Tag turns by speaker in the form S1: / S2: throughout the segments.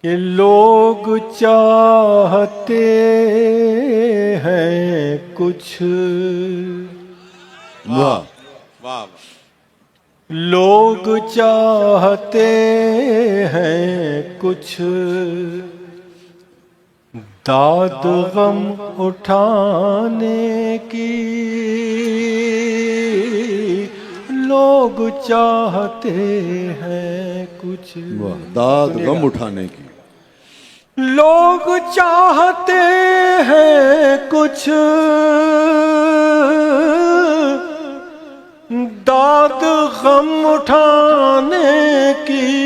S1: کہ لوگ چاہتے ہیں کچھ،
S2: واہ
S3: واہ
S1: لوگ چاہتے ہیں کچھ، داد غم اٹھانے کی، لوگ چاہتے ہیں کچھ،
S2: واہ داد غم اٹھانے کی،
S1: لوگ چاہتے ہیں کچھ، داد غم اٹھانے کی،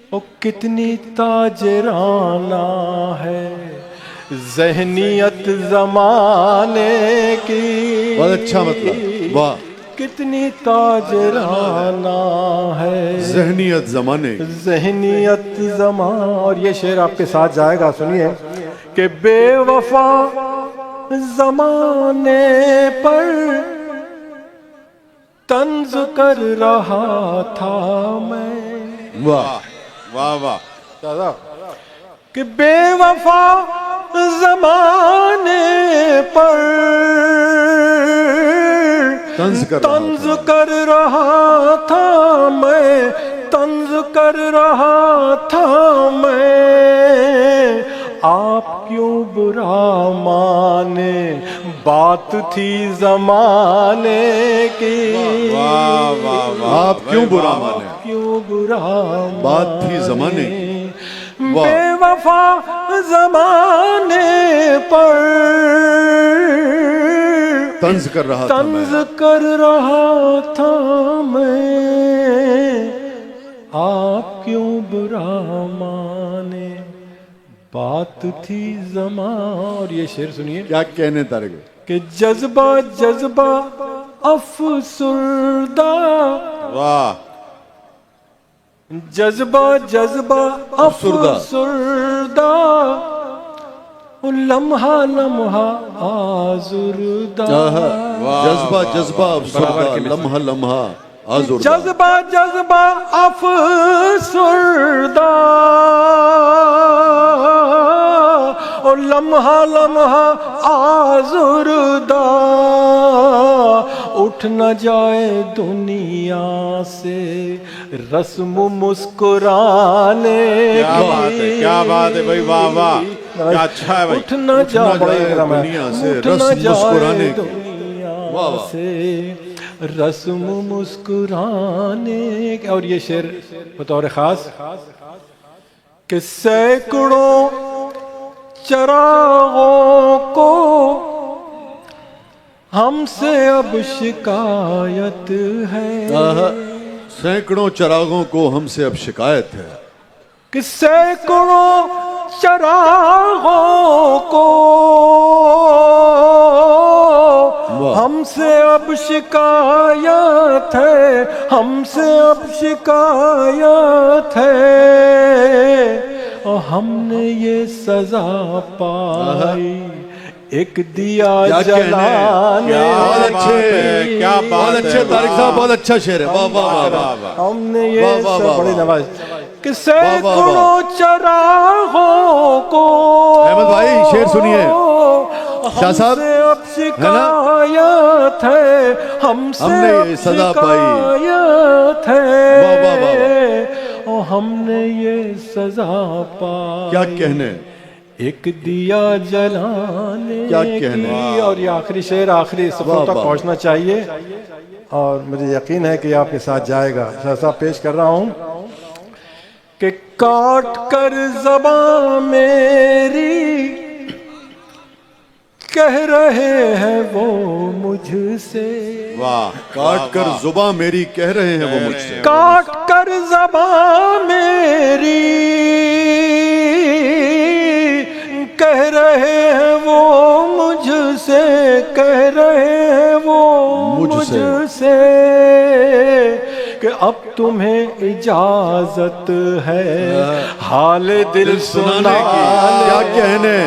S1: او کتنی تاجرانہ ہے ذہنیت زمانے کی،
S2: بہت اچھا مطلب، واہ
S1: کتنی تاجرانہ ہے
S2: ذہنیت زمانے کی،
S1: ذہنیت زمان۔ اور یہ شعر آپ کے ساتھ جائے گا، سنیے کہ بے وفا زمانے پر طنز کر رہا تھا میں،
S2: واہ
S3: واہ واہ
S1: کہ بے وفا زمانے پر
S2: طنز
S1: کر رہا تھا میں، طنز کر رہا تھا میں، آپ کیوں برا مانے، بات تھی زمانے کی،
S3: واہ واہ واہ
S2: آپ کیوں برا مانے،
S1: کیوں برا
S2: بات تھی زمانے کی،
S1: بے وفا زمانے پر
S2: طنز کر رہا تھا میں،
S1: طنز کر رہا تھا میں، آپ کیوں برا مانے، بات تھی زمان۔ اور یہ شعر سنیے
S2: کیا کہنے طارق بھائی؟
S1: کہ جذبہ جذبہ افسردہ،
S3: واہ
S1: جذبہ جذبہ افسردہ، لمحہ لمحہ آزردہ،
S2: جذبہ جذبہ افسردہ، لمحہ لمحہ آزردہ،
S1: جذبہ جذبہ افسردہ، اور لمحہ لمحہ آزردہ، اٹھ نہ جائے دنیا سے رسم مسکرانے
S3: کیا بات ہے، کیا بات ہے بھائی، واہ واہ کیا اچھا ہے بھائی،
S1: اٹھ نہ جائے
S2: دنیا سے
S1: اٹھ نہ
S2: رسم
S1: جائے
S2: مسکرانے کی،
S1: دنیا
S2: واہ واہ،
S1: سے رسم مسکرانے کی۔ اور یہ شعر بطور خاص کہ سینکڑوں چراغوں کو ہم سے اب شکایت ہے،
S2: سینکڑوں چراغوں کو ہم سے اب شکایت ہے،
S1: کہ سینکڑوں چراغوں کو ہم سے اب شکایت ہے، ہم سے اب شکایت ہے، اور ہم نے یہ سزا پائی ایک دیا جلانے،
S2: بہت اچھے،
S3: کیا
S2: بہت
S3: بات
S2: اچھے
S3: ہے،
S2: طارق صاحب، بہت اچھا شعر ہے، واہ واہ واہ واہ،
S1: ہم نے یہ
S2: واہ واہ
S1: سب
S2: واہ
S1: بڑی
S2: واہ،
S1: نواز کہ
S2: واہ
S1: سینکڑوں چراغوں کو
S2: احمد بھائی شعر سنیے، شاہ صاحب
S1: ہم سے اب شکایت ہے، ہم سے
S2: نے
S1: اب
S2: یہ سزا پائی،
S1: شکایت ہے،
S2: واہ واہ واہ
S1: اور ہم نے یہ سزا پائی،
S2: کیا کہنے،
S1: ایک دیا جلانے
S2: کیا کہنے،
S1: کی۔ اور یہ آخری شعر آخری صفحوں
S2: واہ
S1: تک
S2: واہ،
S1: پہنچنا چاہیے، اور مجھے یقین ہے کہ آپ کے ساتھ جائے گا۔ شاہ صاحب پیش کر رہا ہوں کہ کاٹ کر زبان میری کہہ رہے ہیں وہ مجھ سے،
S3: واہ
S2: کاٹ کر زباں میری کہہ رہے ہیں وہ مجھ سے،
S1: کاٹ کر زبان میری کہہ رہے ہیں وہ مجھ سے، کہہ رہے ہیں وہ مجھ سے، کہ اب تمہیں اجازت ہے حال دل
S2: سنانے کی، کیا کہنے،